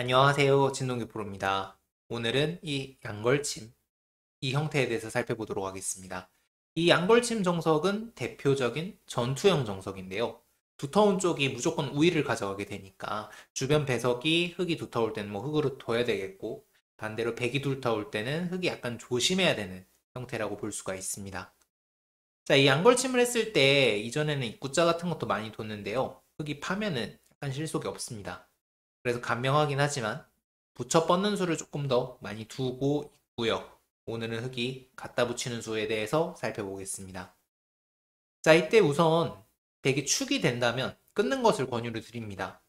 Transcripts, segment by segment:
안녕하세요. 진동규 프로입니다. 오늘은 이 양걸침, 이 형태에 대해서 살펴보도록 하겠습니다. 이 양걸침 정석은 대표적인 전투형 정석인데요. 두터운 쪽이 무조건 우위를 가져가게 되니까 주변 배석이 흙이 두터울 때는 뭐 흙으로 둬야 되겠고, 반대로 백이 두터울 때는 흙이 약간 조심해야 되는 형태라고 볼 수가 있습니다. 자, 이 양걸침을 했을 때 이전에는 입구자 같은 것도 많이 뒀는데요. 흙이 파면은 약간 실속이 없습니다. 그래서 간명하긴 하지만 붙여 뻗는 수를 조금 더 많이 두고 있고요. 오늘은 흙이 갖다 붙이는 수에 대해서 살펴보겠습니다. 자, 이때 우선 백이 축이 된다면 끊는 것을 권유를 드립니다.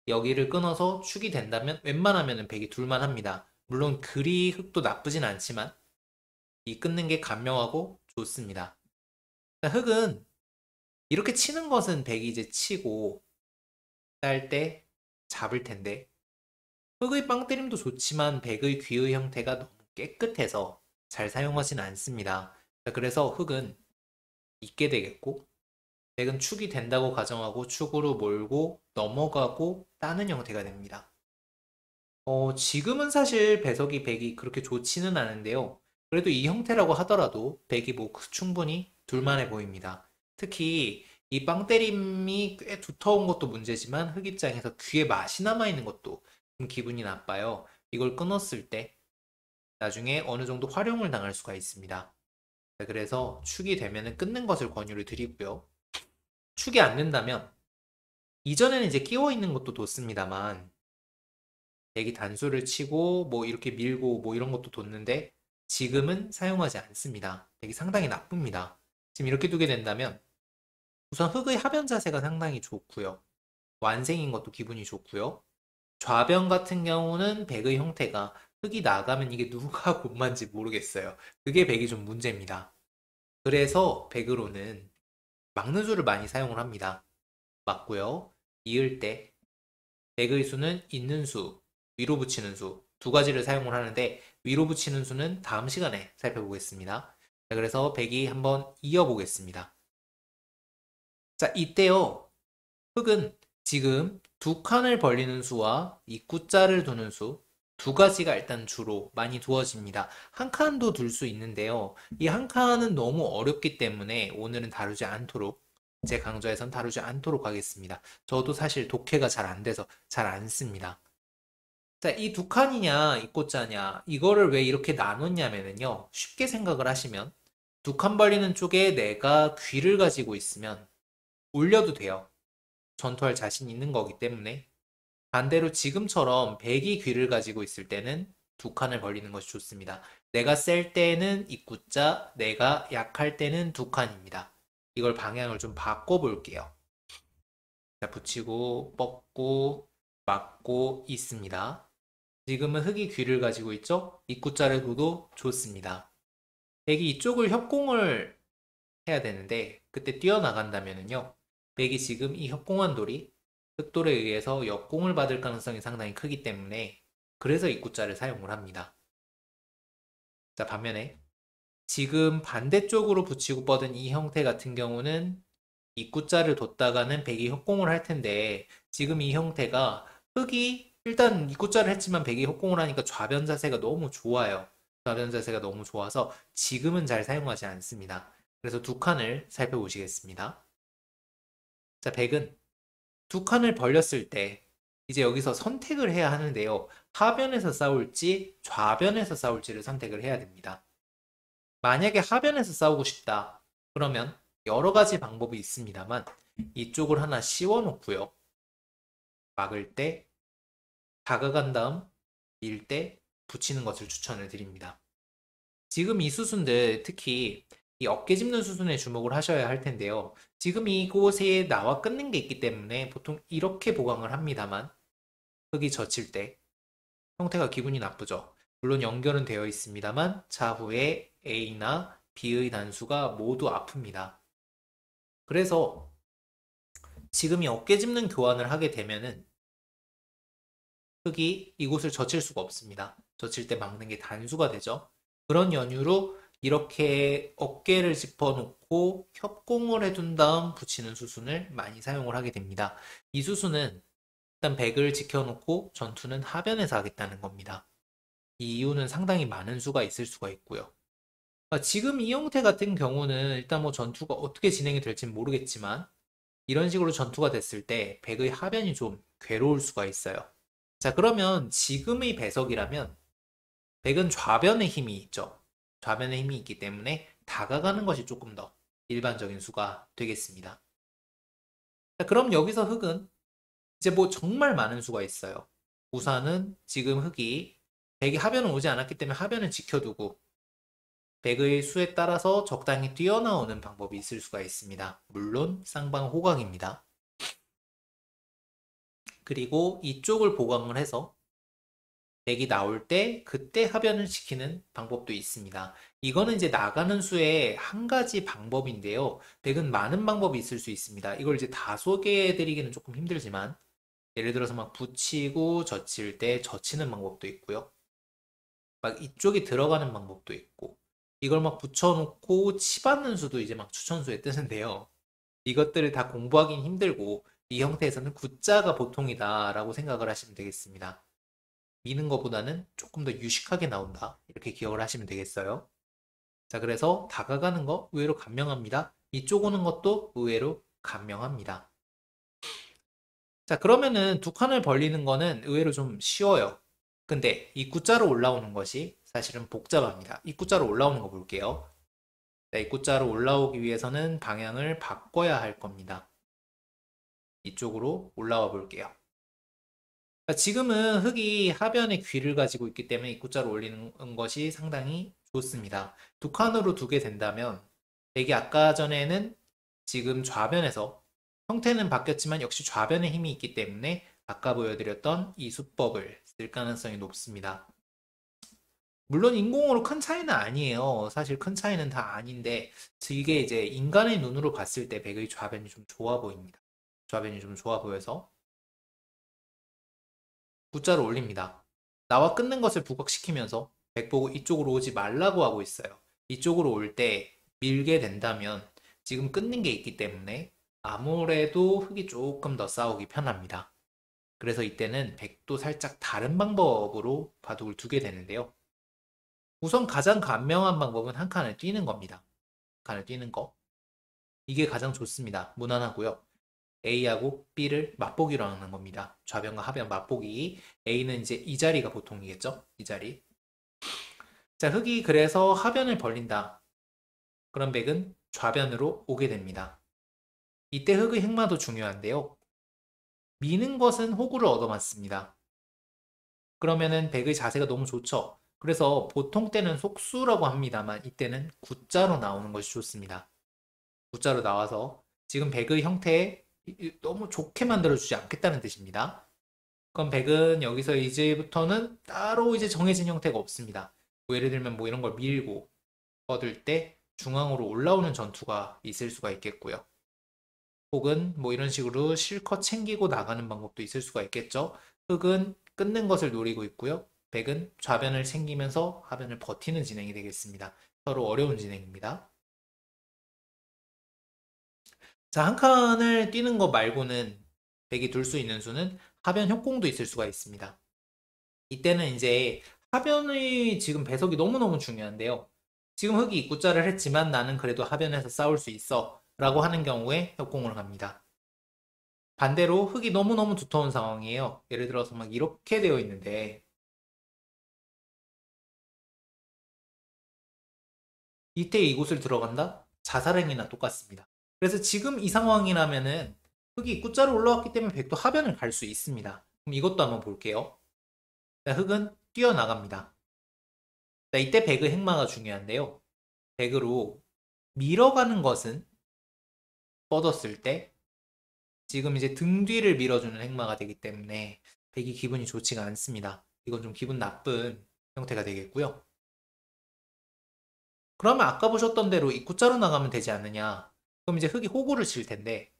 여기를 끊어서 축이 된다면 웬만하면 백이 둘만 합니다. 물론 그리 흙도 나쁘진 않지만 이 끊는 게 간명하고 좋습니다. 자, 흙은 이렇게 치는 것은 백이 이제 치고 딸 때 잡을 텐데 흙의 빵때림도 좋지만 백의 귀의 형태가 너무 깨끗해서 잘 사용하진 않습니다. 그래서 흙은 있게 되겠고 백은 축이 된다고 가정하고 축으로 몰고 넘어가고 따는 형태가 됩니다. 지금은 사실 배석이 백이 그렇게 좋지는 않은데요. 그래도 이 형태라고 하더라도 백이 뭐 충분히 둘만해 보입니다. 특히 이 빵때림이 꽤 두터운 것도 문제지만 흙 입장에서 귀에 맛이 남아있는 것도 좀 기분이 나빠요. 이걸 끊었을 때 나중에 어느 정도 활용을 당할 수가 있습니다. 그래서 축이 되면은 끊는 것을 권유를 드리고요. 축이 안 된다면 이전에는 이제 끼워 있는 것도 뒀습니다만 백이 단수를 치고 뭐 이렇게 밀고 뭐 이런 것도 뒀는데 지금은 사용하지 않습니다. 백이 상당히 나쁩니다. 지금 이렇게 두게 된다면 우선 흙의 하변 자세가 상당히 좋고요. 완생인 것도 기분이 좋고요. 좌변 같은 경우는 백의 형태가 흙이 나가면 이게 누가 곰만지 모르겠어요. 그게 백이 좀 문제입니다. 그래서 백으로는 막는 수를 많이 사용을 합니다. 맞고요. 이을 때 백의 수는 있는 수, 위로 붙이는 수 두 가지를 사용을 하는데 위로 붙이는 수는 다음 시간에 살펴보겠습니다. 자, 그래서 백이 한번 이어보겠습니다. 자, 이때요. 흙은 지금 두 칸을 벌리는 수와 입구자를 두는 수 두 가지가 일단 주로 많이 두어집니다. 한 칸도 둘 수 있는데요. 이 한 칸은 너무 어렵기 때문에 오늘은 다루지 않도록 제 강좌에선 다루지 않도록 하겠습니다. 저도 사실 독해가 잘 안 돼서 잘 안 씁니다. 자, 이 두 칸이냐 입구자냐 이거를 왜 이렇게 나눴냐면요. 쉽게 생각을 하시면 두 칸 벌리는 쪽에 내가 귀를 가지고 있으면 올려도 돼요. 전투할 자신 있는 거기 때문에 반대로 지금처럼 백이 귀를 가지고 있을 때는 두 칸을 벌리는 것이 좋습니다. 내가 셀 때는 입구자, 내가 약할 때는 두 칸입니다. 이걸 방향을 좀 바꿔볼게요. 자, 붙이고, 뻗고, 막고 있습니다. 지금은 흙이 귀를 가지고 있죠? 입구자를 둬도 좋습니다. 백이 이쪽을 협공을 해야 되는데 그때 뛰어나간다면요. 백이 지금 이 협공한 돌이 흑돌에 의해서 역공을 받을 가능성이 상당히 크기 때문에 그래서 입구자를 사용을 합니다. 자, 반면에 지금 반대쪽으로 붙이고 뻗은 이 형태 같은 경우는 입구자를 뒀다가는 백이 협공을 할 텐데 지금 이 형태가 흑이 일단 입구자를 했지만 백이 협공을 하니까 좌변 자세가 너무 좋아요. 좌변 자세가 너무 좋아서 지금은 잘 사용하지 않습니다. 그래서 두 칸을 살펴보시겠습니다. 자, 백은 두 칸을 벌렸을 때 이제 여기서 선택을 해야 하는데요. 하변에서 싸울지 좌변에서 싸울지를 선택을 해야 됩니다. 만약에 하변에서 싸우고 싶다. 그러면 여러 가지 방법이 있습니다만 이쪽을 하나 씌워 놓고요. 막을 때 다가간 다음 밀 때 붙이는 것을 추천을 드립니다. 지금 이 수순들 특히 이 어깨 짚는 수순에 주목을 하셔야 할 텐데요. 지금 이곳에 나와 끊는 게 있기 때문에 보통 이렇게 보강을 합니다만 흙이 젖힐 때 형태가 기분이 나쁘죠. 물론 연결은 되어 있습니다만 차후에 A나 B의 단수가 모두 아픕니다. 그래서 지금 이 어깨 짚는 교환을 하게 되면은 흙이 이곳을 젖힐 수가 없습니다. 젖힐 때 막는 게 단수가 되죠. 그런 연유로 이렇게 어깨를 짚어놓고 협공을 해둔 다음 붙이는 수순을 많이 사용을 하게 됩니다. 이 수순은 일단 백을 지켜놓고 전투는 하변에서 하겠다는 겁니다. 이 이유는 상당히 많은 수가 있을 수가 있고요. 지금 이 형태 같은 경우는 일단 뭐 전투가 어떻게 진행이 될지 모르겠지만 이런 식으로 전투가 됐을 때 백의 하변이 좀 괴로울 수가 있어요. 자, 그러면 지금의 배석이라면 백은 좌변의 힘이 있죠. 좌변의 힘이 있기 때문에 다가가는 것이 조금 더 일반적인 수가 되겠습니다. 자, 그럼 여기서 흑은 이제 뭐 정말 많은 수가 있어요. 우선은 지금 흑이 백이 하변은 오지 않았기 때문에 하변을 지켜두고 백의 수에 따라서 적당히 뛰어나오는 방법이 있을 수가 있습니다. 물론 쌍방호각입니다. 그리고 이쪽을 보강을 해서 백이 나올 때 그때 하변을 시키는 방법도 있습니다. 이거는 이제 나가는 수의 한 가지 방법인데요. 백은 많은 방법이 있을 수 있습니다. 이걸 이제 다 소개해 드리기는 조금 힘들지만 예를 들어서 막 붙이고 젖힐 때 젖히는 방법도 있고요. 막 이쪽이 들어가는 방법도 있고 이걸 막 붙여놓고 치받는 수도 이제 막 추천수에 뜨는데요. 이것들을 다 공부하긴 힘들고 이 형태에서는 구자가 보통이다 라고 생각을 하시면 되겠습니다. 미는 것보다는 조금 더 유식하게 나온다 이렇게 기억을 하시면 되겠어요. 자, 그래서 다가가는 거 의외로 간명합니다. 이쪽 오는 것도 의외로 간명합니다. 자, 그러면은 두 칸을 벌리는 거는 의외로 좀 쉬워요. 근데 이 구자로 올라오는 것이 사실은 복잡합니다. 이 구자로 올라오는 거 볼게요. 자, 이 구자로 올라오기 위해서는 방향을 바꿔야 할 겁니다. 이쪽으로 올라와 볼게요. 자, 지금은 흑이 하변에 귀를 가지고 있기 때문에 이 구자로 올리는 것이 상당히 좋습니다. 두 칸으로 두게 된다면 백이 아까 전에는 지금 좌변에서 형태는 바뀌었지만 역시 좌변에 힘이 있기 때문에 아까 보여드렸던 이 수법을 쓸 가능성이 높습니다. 물론 인공으로 큰 차이는 아니에요. 사실 큰 차이는 다 아닌데 이게 이제 인간의 눈으로 봤을 때 백의 좌변이 좀 좋아 보입니다. 좌변이 좀 좋아 보여서 구자로 올립니다. 나와 끊는 것을 부각시키면서 백 보고 이쪽으로 오지 말라고 하고 있어요. 이쪽으로 올 때 밀게 된다면 지금 끊는 게 있기 때문에 아무래도 흑이 조금 더 싸우기 편합니다. 그래서 이때는 백도 살짝 다른 방법으로 바둑을 두게 되는데요. 우선 가장 간명한 방법은 한 칸을 뛰는 겁니다. 칸을 뛰는 거. 이게 가장 좋습니다. 무난하고요. A하고 B를 맛보기로 하는 겁니다. 좌변과 하변 맛보기. A는 이제 이 자리가 보통이겠죠? 이 자리. 자, 흑이 그래서 하변을 벌린다. 그럼 백은 좌변으로 오게 됩니다. 이때 흑의 흑마도 중요한데요. 미는 것은 호구를 얻어맞습니다. 그러면은 백의 자세가 너무 좋죠. 그래서 보통 때는 속수라고 합니다만 이때는 구자로 나오는 것이 좋습니다. 구자로 나와서 지금 백의 형태에 너무 좋게 만들어주지 않겠다는 뜻입니다. 그럼 백은 여기서 이제부터는 따로 이제 정해진 형태가 없습니다. 뭐 예를 들면 뭐 이런 걸 밀고 뻗을 때 중앙으로 올라오는 전투가 있을 수가 있겠고요. 혹은 뭐 이런 식으로 실컷 챙기고 나가는 방법도 있을 수가 있겠죠. 흑은 끊는 것을 노리고 있고요. 백은 좌변을 챙기면서 하변을 버티는 진행이 되겠습니다. 서로 어려운 진행입니다. 자, 한 칸을 뛰는 거 말고는 백이 둘 수 있는 수는 하변 협공도 있을 수가 있습니다. 이때는 이제 하변의 지금 배석이 너무너무 중요한데요. 지금 흑이 입구자를 했지만 나는 그래도 하변에서 싸울 수 있어 라고 하는 경우에 협공을 갑니다. 반대로 흑이 너무너무 두터운 상황이에요. 예를 들어서 막 이렇게 되어 있는데 이때 이곳을 들어간다? 자살행위나 똑같습니다. 그래서 지금 이 상황이라면은 흑이 입구자로 올라왔기 때문에 백도 하변을 갈 수 있습니다. 그럼 이것도 한번 볼게요. 자, 흑은 뛰어나갑니다. 자, 이때 백의 행마가 중요한데요. 백으로 밀어가는 것은 뻗었을 때 지금 이제 등 뒤를 밀어주는 행마가 되기 때문에 백이 기분이 좋지가 않습니다. 이건 좀 기분 나쁜 형태가 되겠고요. 그러면 아까 보셨던 대로 입구자로 나가면 되지 않느냐. 그럼 이제 흑이 호구를 칠 텐데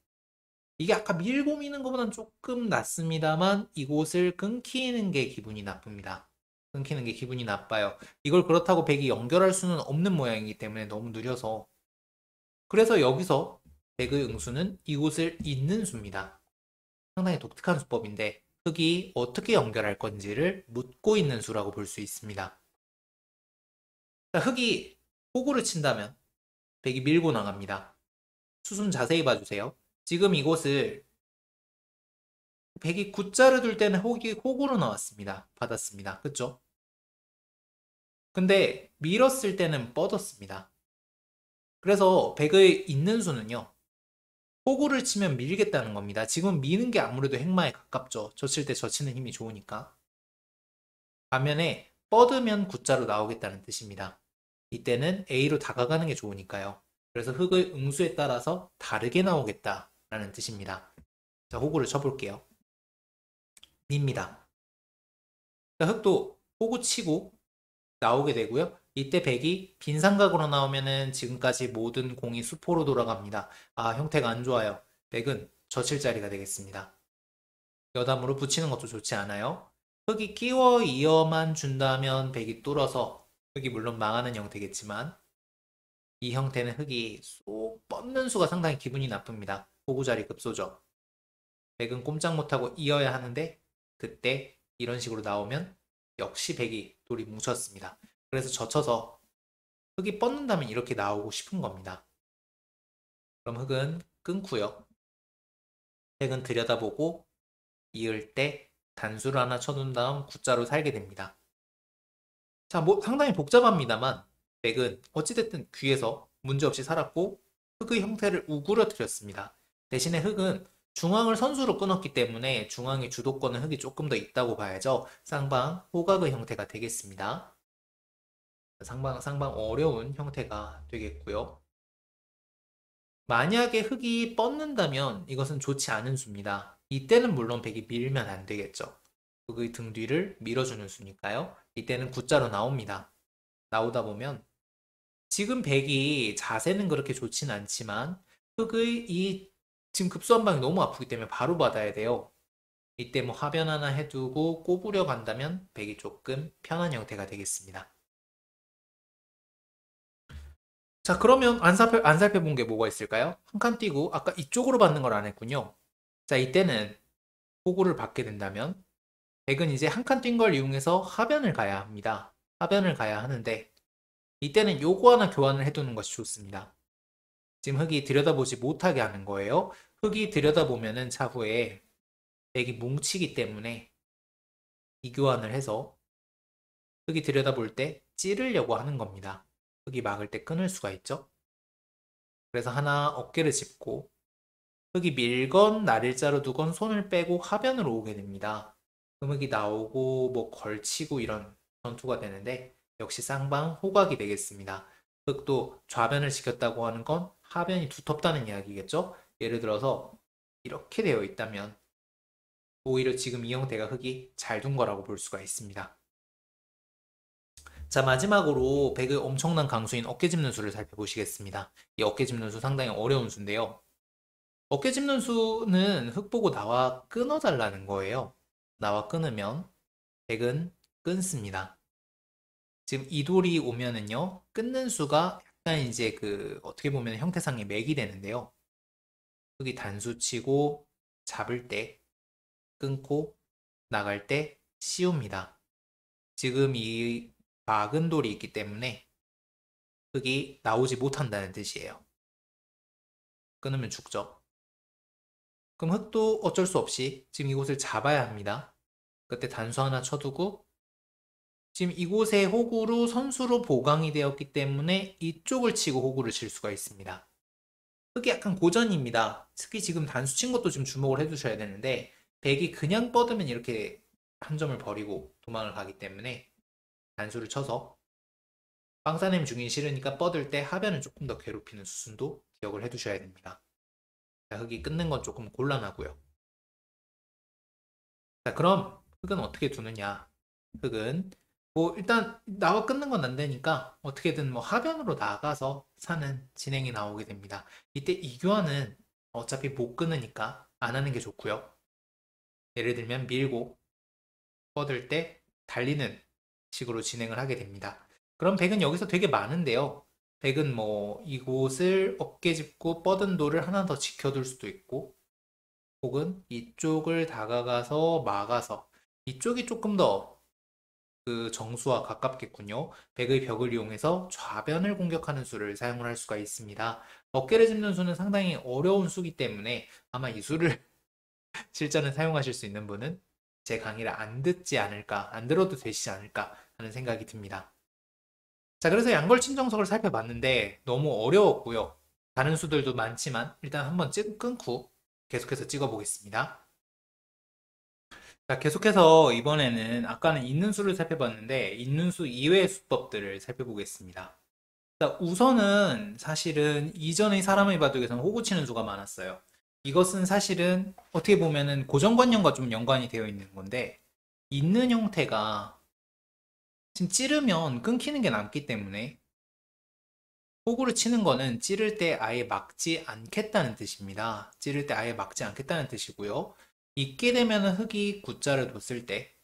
이게 아까 밀고 미는 것보다는 조금 낫습니다만 이곳을 끊기는 게 기분이 나쁩니다. 끊기는 게 기분이 나빠요. 이걸 그렇다고 백이 연결할 수는 없는 모양이기 때문에 너무 느려서 그래서 여기서 백의 응수는 이곳을 잇는 수입니다. 상당히 독특한 수법인데 흙이 어떻게 연결할 건지를 묻고 있는 수라고 볼 수 있습니다. 흙이 호구를 친다면 백이 밀고 나갑니다. 수순 자세히 봐주세요. 지금 이곳을 백이 굿자를 둘 때는 흙이 호구로 나왔습니다. 받았습니다. 그쵸? 근데 밀었을 때는 뻗었습니다. 그래서 백의 있는 수는요. 호구를 치면 밀겠다는 겁니다. 지금 미는 게 아무래도 행마에 가깝죠. 젖힐 때 젖히는 힘이 좋으니까. 반면에 뻗으면 굿자로 나오겠다는 뜻입니다. 이때는 A로 다가가는 게 좋으니까요. 그래서 흙의 응수에 따라서 다르게 나오겠다라는 뜻입니다. 자, 호구를 쳐볼게요. 닙니다. 자, 흙도 호구 치고 나오게 되고요. 이때 백이 빈 삼각으로 나오면은 지금까지 모든 공이 수포로 돌아갑니다. 아, 형태가 안 좋아요. 백은 젖힐 자리가 되겠습니다. 여담으로 붙이는 것도 좋지 않아요. 흙이 끼워 이어만 준다면 백이 뚫어서 흙이 물론 망하는 형태겠지만 이 형태는 흙이 쏙 뻗는 수가 상당히 기분이 나쁩니다. 호구자리 급소죠. 백은 꼼짝 못하고 이어야 하는데 그때 이런 식으로 나오면 역시 백이 돌이 뭉쳤습니다. 그래서 젖혀서 흙이 뻗는다면 이렇게 나오고 싶은 겁니다. 그럼 흙은 끊고요. 백은 들여다보고 이을 때 단수를 하나 쳐둔 다음 굿자로 살게 됩니다. 자, 뭐 상당히 복잡합니다만 백은 어찌됐든 귀에서 문제없이 살았고 흙의 형태를 우그러뜨렸습니다. 대신에 흙은 중앙을 선수로 끊었기 때문에 중앙의 주도권은 흙이 조금 더 있다고 봐야죠. 쌍방 호각의 형태가 되겠습니다. 쌍방 어려운 형태가 되겠고요. 만약에 흙이 뻗는다면 이것은 좋지 않은 수입니다. 이때는 물론 백이 밀면 안 되겠죠. 흙의 등 뒤를 밀어주는 수니까요. 이때는 굿자로 나옵니다. 나오다 보면 지금 백이 자세는 그렇게 좋진 않지만 흙의 이 지금 급소 한 방이 너무 아프기 때문에 바로 받아야 돼요. 이때 뭐 하변 하나 해두고 꼬부려 간다면 백이 조금 편한 형태가 되겠습니다. 자, 그러면 안 살펴본 게 뭐가 있을까요? 한 칸 띄고 아까 이쪽으로 받는 걸 안 했군요. 자, 이때는 호구를 받게 된다면 백은 이제 한 칸 뛴 걸 이용해서 하변을 가야 합니다. 하변을 가야 하는데 이때는 요거 하나 교환을 해두는 것이 좋습니다. 지금 흙이 들여다보지 못하게 하는 거예요. 흙이 들여다보면은 차후에 백이 뭉치기 때문에 이 교환을 해서 흙이 들여다볼 때 찌르려고 하는 겁니다. 흙이 막을 때 끊을 수가 있죠. 그래서 하나 어깨를 짚고 흙이 밀건 날일자로 두건 손을 빼고 하변으로 오게 됩니다. 흙이 나오고 뭐 걸치고 이런 전투가 되는데 역시 쌍방 호각이 되겠습니다. 흙도 좌변을 지켰다고 하는 건 하변이 두텁다는 이야기겠죠. 예를 들어서 이렇게 되어 있다면 오히려 지금 이 형태가 흙이 잘 둔 거라고 볼 수가 있습니다. 자, 마지막으로 백의 엄청난 강수인 어깨 짚는 수를 살펴보시겠습니다. 이 어깨 짚는 수 상당히 어려운 수인데요. 어깨 짚는 수는 흙 보고 나와 끊어달라는 거예요. 나와 끊으면 백은 끊습니다. 지금 이 돌이 오면은요, 끊는 수가 약간 이제 그 어떻게 보면 형태상의 맥이 되는데요. 흙이 단수 치고 잡을 때 끊고 나갈 때 씌웁니다. 지금 이 막은 돌이 있기 때문에 흙이 나오지 못한다는 뜻이에요. 끊으면 죽죠. 그럼 흙도 어쩔 수 없이 지금 이곳을 잡아야 합니다. 그때 단수 하나 쳐두고 지금 이곳에 호구로 선수로 보강이 되었기 때문에 이쪽을 치고 호구를 칠 수가 있습니다. 흙이 약간 고전입니다. 특히 지금 단수 친 것도 좀 주목을 해두셔야 되는데 백이 그냥 뻗으면 이렇게 한 점을 버리고 도망을 가기 때문에 단수를 쳐서 빵사님 중이 싫으니까 뻗을 때 하변을 조금 더 괴롭히는 수순도 기억을 해두셔야 됩니다. 자, 흙이 끊는 건 조금 곤란하고요. 자, 그럼 흙은 어떻게 두느냐? 흙은 뭐 일단 나와 끊는 건 안 되니까 어떻게든 뭐 하변으로 나가서 사는 진행이 나오게 됩니다. 이때 이교환은 어차피 못 끊으니까 안 하는 게 좋고요. 예를 들면 밀고 뻗을 때 달리는 식으로 진행을 하게 됩니다. 그럼 백은 여기서 되게 많은데요. 백은 뭐 이곳을 어깨 짚고 뻗은 돌을 하나 더 지켜둘 수도 있고 혹은 이쪽을 다가가서 막아서 이쪽이 조금 더 그 정수와 가깝겠군요. 백의 벽을 이용해서 좌변을 공격하는 수를 사용을 할 수가 있습니다. 어깨를 짚는 수는 상당히 어려운 수기 때문에 아마 이 수를 실전에 사용하실 수 있는 분은 제 강의를 안 듣지 않을까, 안 들어도 되시지 않을까 하는 생각이 듭니다. 자, 그래서 양걸침 정석을 살펴봤는데 너무 어려웠고요. 다른 수들도 많지만 일단 한번 끊고 계속해서 찍어보겠습니다. 자, 계속해서 이번에는 아까는 있는 수를 살펴봤는데 있는 수 이외의 수법들을 살펴보겠습니다. 자, 우선은 사실은 이전의 사람의 바둑에서는 호구치는 수가 많았어요. 이것은 사실은 어떻게 보면은 고정관념과 좀 연관이 되어 있는 건데 있는 형태가 지금 찌르면 끊기는 게 남기 때문에 호구를 치는 거는 찌를 때 아예 막지 않겠다는 뜻입니다. 찌를 때 아예 막지 않겠다는 뜻이고요. 있게 되면 흙이 구자를 뒀을 때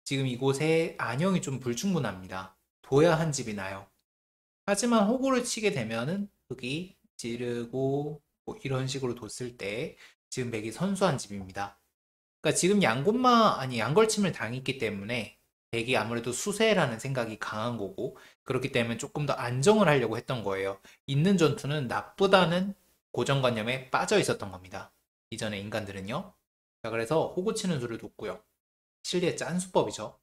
지금 이곳에 안형이 좀 불충분합니다. 둬야 한 집이 나요. 하지만 호구를 치게 되면은 흙이 찌르고 뭐 이런 식으로 뒀을 때 지금 백이 선수한 집입니다. 그러니까 지금 양곤마 아니 양걸침을 당했기 때문에 백이 아무래도 수세라는 생각이 강한 거고 그렇기 때문에 조금 더 안정을 하려고 했던 거예요. 있는 전투는 나쁘다는 고정관념에 빠져 있었던 겁니다. 이전의 인간들은요. 자, 그래서 호구 치는 수를 뒀고요. 실리의 짠 수법이죠.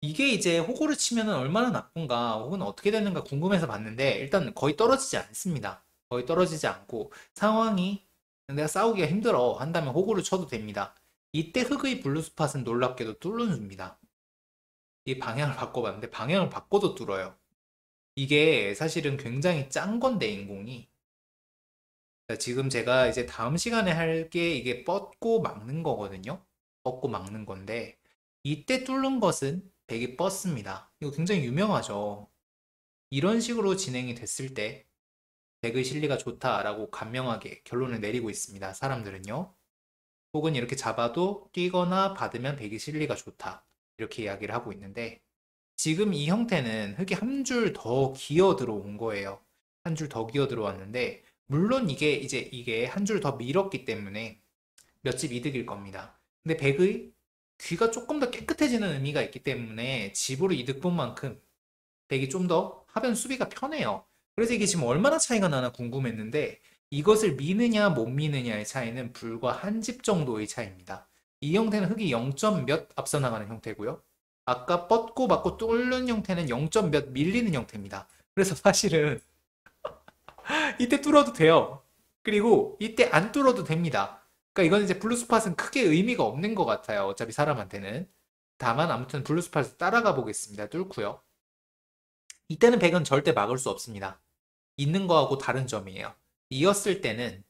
이게 이제 호구를 치면 얼마나 나쁜가 혹은 어떻게 되는가 궁금해서 봤는데 일단 거의 떨어지지 않습니다. 거의 떨어지지 않고 상황이 내가 싸우기가 힘들어 한다면 호구를 쳐도 됩니다. 이때 흑의 블루스팟은 놀랍게도 뚫는 수입니다. 이 방향을 바꿔봤는데 방향을 바꿔도 뚫어요. 이게 사실은 굉장히 짠 건데 인공이. 지금 제가 이제 다음 시간에 할 게 이게 뻗고 막는 거거든요. 뻗고 막는 건데 이때 뚫는 것은 백이 뻗습니다. 이거 굉장히 유명하죠. 이런 식으로 진행이 됐을 때 백의 실리가 좋다라고 간명하게 결론을 내리고 있습니다. 사람들은요. 혹은 이렇게 잡아도 뛰거나 받으면 백의 실리가 좋다. 이렇게 이야기를 하고 있는데 지금 이 형태는 흙이 한 줄 더 기어 들어온 거예요. 한 줄 더 기어 들어왔는데 물론 이게 한 줄 더 밀었기 때문에 몇 집 이득일 겁니다. 근데 백의 귀가 조금 더 깨끗해지는 의미가 있기 때문에 집으로 이득 본 만큼 백이 좀 더 하변 수비가 편해요. 그래서 이게 지금 얼마나 차이가 나나 궁금했는데 이것을 미느냐 못 미느냐의 차이는 불과 한 집 정도의 차이입니다. 이 형태는 흙이 0점 몇 앞서 나가는 형태고요. 아까 뻗고 맞고 뚫는 형태는 0점 몇 밀리는 형태입니다. 그래서 사실은 이때 뚫어도 돼요. 그리고 이때 안 뚫어도 됩니다. 그러니까 이건 이제 블루스팟은 크게 의미가 없는 것 같아요. 어차피 사람한테는. 다만 아무튼 블루스팟을 따라가 보겠습니다. 뚫고요. 이때는 백은 절대 막을 수 없습니다. 있는 거하고 다른 점이에요. 이었을 때는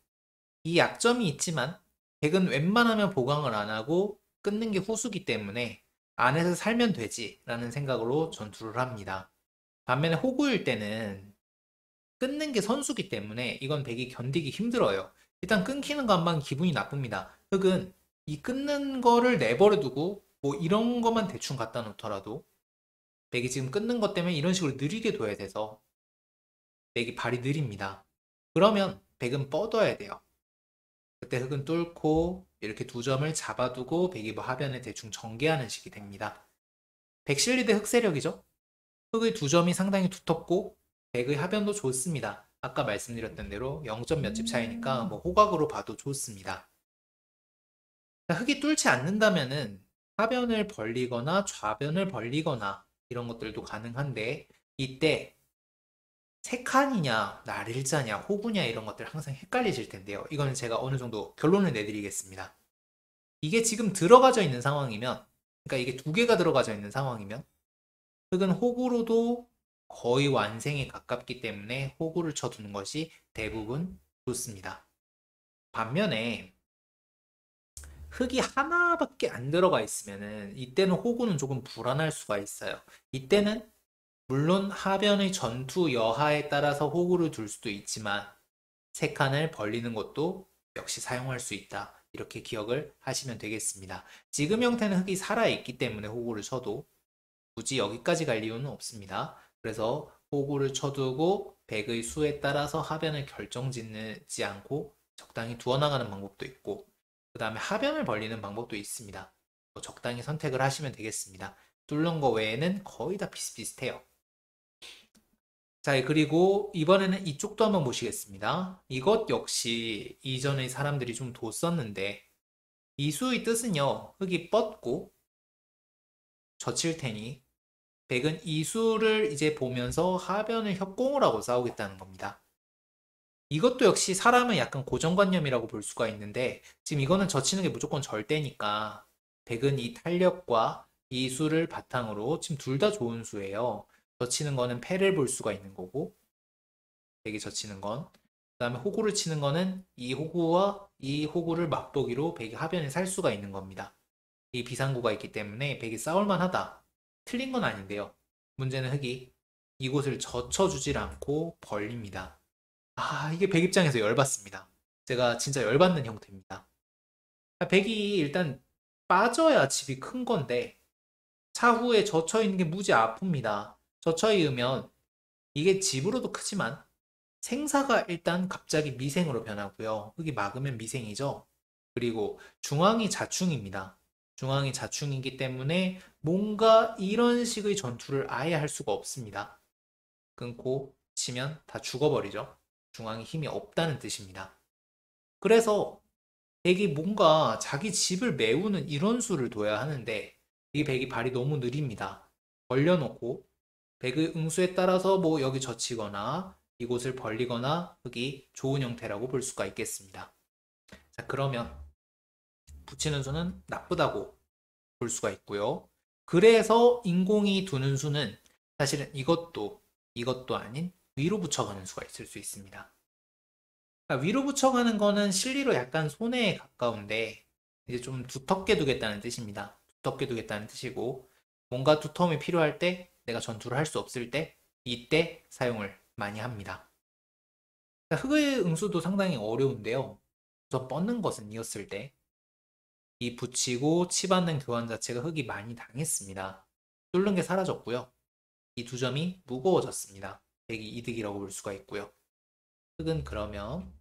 이 약점이 있지만 백은 웬만하면 보강을 안 하고 끊는 게 후수기 때문에 안에서 살면 되지라는 생각으로 전투를 합니다. 반면에 호구일 때는 끊는 게 선수기 때문에 이건 백이 견디기 힘들어요. 일단 끊기는 것만 기분이 나쁩니다. 흑은 이 끊는 거를 내버려 두고 뭐 이런 것만 대충 갖다 놓더라도 백이 지금 끊는 것 때문에 이런 식으로 느리게 둬야 돼서 백이 발이 느립니다. 그러면 백은 뻗어야 돼요. 그때 흑은 뚫고 이렇게 두 점을 잡아두고 백이 뭐 하변에 대충 전개하는 식이 됩니다. 백실리 대 흑세력이죠. 흑의 두 점이 상당히 두텁고 백의 하변도 좋습니다. 아까 말씀드렸던 대로 0점 몇 집 차이니까 뭐 호각으로 봐도 좋습니다. 흑이 뚫지 않는다면은 하변을 벌리거나 좌변을 벌리거나 이런 것들도 가능한데 이때 세 칸이냐 날일자냐 호구냐 이런 것들 항상 헷갈리실 텐데요. 이거는 제가 어느 정도 결론을 내드리겠습니다. 이게 지금 들어가져 있는 상황이면 그러니까 이게 두 개가 들어가져 있는 상황이면 흑은 호구로도 거의 완성에 가깝기 때문에 호구를 쳐두는 것이 대부분 좋습니다. 반면에 흑이 하나밖에 안 들어가 있으면은 이때는 호구는 조금 불안할 수가 있어요. 이때는 물론 하변의 전투 여하에 따라서 호구를 둘 수도 있지만 세 칸을 벌리는 것도 역시 사용할 수 있다. 이렇게 기억을 하시면 되겠습니다. 지금 형태는 흑이 살아있기 때문에 호구를 쳐도 굳이 여기까지 갈 이유는 없습니다. 그래서 호구를 쳐두고 백의 수에 따라서 하변을 결정짓지 않고 적당히 두어나가는 방법도 있고 그 다음에 하변을 벌리는 방법도 있습니다. 적당히 선택을 하시면 되겠습니다. 뚫는 거 외에는 거의 다 비슷비슷해요. 자, 그리고 이번에는 이쪽도 한번 보시겠습니다. 이것 역시 이전에 사람들이 좀 뒀었는데, 이수의 뜻은요, 흙이 뻗고 젖힐 테니, 백은 이수를 이제 보면서 하변을 협공을 하고 싸우겠다는 겁니다. 이것도 역시 사람은 약간 고정관념이라고 볼 수가 있는데, 지금 이거는 젖히는 게 무조건 절대니까, 백은 이 탄력과 이 수를 바탕으로 지금 둘 다 좋은 수예요. 젖히는 거는 패를 볼 수가 있는 거고, 백이 젖히는 건. 그 다음에 호구를 치는 거는 이 호구와 이 호구를 맛보기로 백이 하변에 살 수가 있는 겁니다. 이 비상구가 있기 때문에 백이 싸울만 하다. 틀린 건 아닌데요. 문제는 흙이 이곳을 젖혀주질 않고 벌립니다. 아, 이게 백 입장에서 열받습니다. 제가 진짜 열받는 형태입니다. 백이 일단 빠져야 집이 큰 건데 차후에 젖혀 있는 게 무지 아픕니다. 젖혀 있으면 이게 집으로도 크지만 생사가 일단 갑자기 미생으로 변하고요. 흙이 막으면 미생이죠. 그리고 중앙이 자충입니다. 중앙이 자충이기 때문에 뭔가 이런 식의 전투를 아예 할 수가 없습니다. 끊고 치면 다 죽어버리죠. 중앙에 힘이 없다는 뜻입니다. 그래서 백이 뭔가 자기 집을 메우는 이런 수를 둬야 하는데 이 백이 발이 너무 느립니다. 벌려놓고 백의 응수에 따라서 뭐 여기 젖히거나 이곳을 벌리거나 흙이 좋은 형태라고 볼 수가 있겠습니다. 자, 그러면 붙이는 수는 나쁘다고 볼 수가 있고요. 그래서 인공이 두는 수는 사실은 이것도 아닌 위로 붙여가는 수가 있을 수 있습니다. 그러니까 위로 붙여가는 거는 실리로 약간 손해에 가까운데 이제 좀 두텁게 두겠다는 뜻입니다. 두텁게 두겠다는 뜻이고 뭔가 두터움이 필요할 때 내가 전투를 할 수 없을 때 이때 사용을 많이 합니다. 흙의 응수도 상당히 어려운데요. 우선 뻗는 것은 이었을 때 이 붙이고 치받는 교환 자체가 흙이 많이 당했습니다. 뚫는 게 사라졌고요. 이 두 점이 무거워졌습니다. 백이 이득이라고 볼 수가 있고요. 흙은 그러면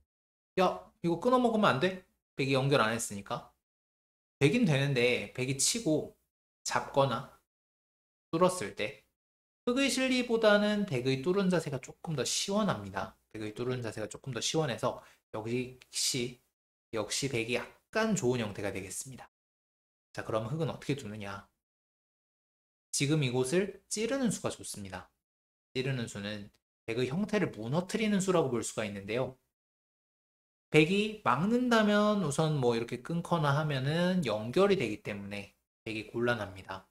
야 이거 끊어 먹으면 안 돼? 백이 연결 안 했으니까 백인 되는데 백이 치고 잡거나 뚫었을 때 흙의 실리보다는 백의 뚫은 자세가 조금 더 시원합니다. 백의 뚫은 자세가 조금 더 시원해서 역시 백이 약간 좋은 형태가 되겠습니다. 자, 그럼 흙은 어떻게 두느냐? 지금 이곳을 찌르는 수가 좋습니다. 찌르는 수는 백의 형태를 무너뜨리는 수라고 볼 수가 있는데요. 백이 막는다면 우선 뭐 이렇게 끊거나 하면은 연결이 되기 때문에 백이 곤란합니다.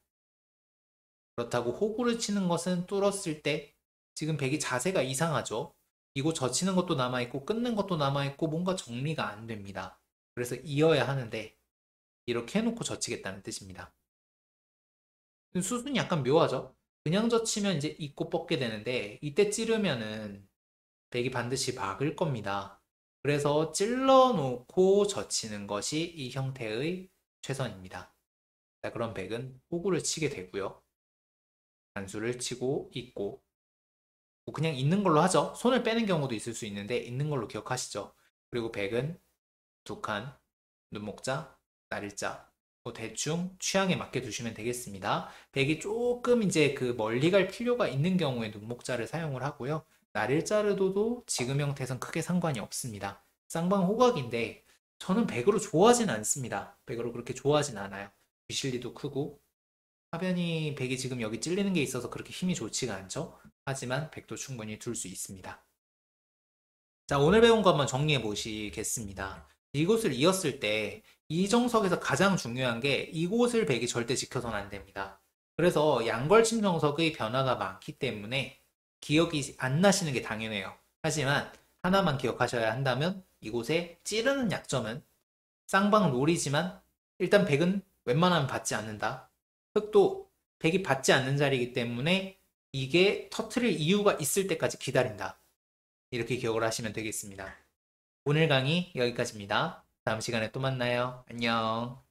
그렇다고 호구를 치는 것은 뚫었을 때 지금 백이 자세가 이상하죠. 이곳 젖히는 것도 남아있고 끊는 것도 남아있고 뭔가 정리가 안 됩니다. 그래서 이어야 하는데 이렇게 해놓고 젖히겠다는 뜻입니다. 수순이 약간 묘하죠. 그냥 젖히면 이제 잊고 뻗게 되는데 이때 찌르면은 백이 반드시 막을 겁니다. 그래서 찔러 놓고 젖히는 것이 이 형태의 최선입니다. 자, 그럼 백은 호구를 치게 되고요. 단수를 치고 있고 뭐 그냥 있는 걸로 하죠. 손을 빼는 경우도 있을 수 있는데 있는 걸로 기억하시죠. 그리고 백은 두 칸, 눈목자, 날일자 뭐 대충 취향에 맞게 두시면 되겠습니다. 백이 조금 이제 그 멀리 갈 필요가 있는 경우에 눈목자를 사용을 하고요. 날일자를 둬도 지금 형태에선 크게 상관이 없습니다. 쌍방 호각인데 저는 백으로 좋아하진 않습니다. 백으로 그렇게 좋아하진 않아요. 귀실리도 크고 하변이 백이 지금 여기 찔리는 게 있어서 그렇게 힘이 좋지가 않죠. 하지만 백도 충분히 둘 수 있습니다. 자, 오늘 배운 거 한번 정리해 보시겠습니다. 이곳을 이었을 때 이 정석에서 가장 중요한 게 이곳을 백이 절대 지켜서는 안 됩니다. 그래서 양걸침 정석의 변화가 많기 때문에 기억이 안 나시는 게 당연해요. 하지만 하나만 기억하셔야 한다면 이곳에 찌르는 약점은 쌍방 롤이지만 일단 백은 웬만하면 받지 않는다. 흑도 백이 받지 않는 자리이기 때문에 이게 터트릴 이유가 있을 때까지 기다린다. 이렇게 기억을 하시면 되겠습니다. 오늘 강의 여기까지입니다. 다음 시간에 또 만나요. 안녕.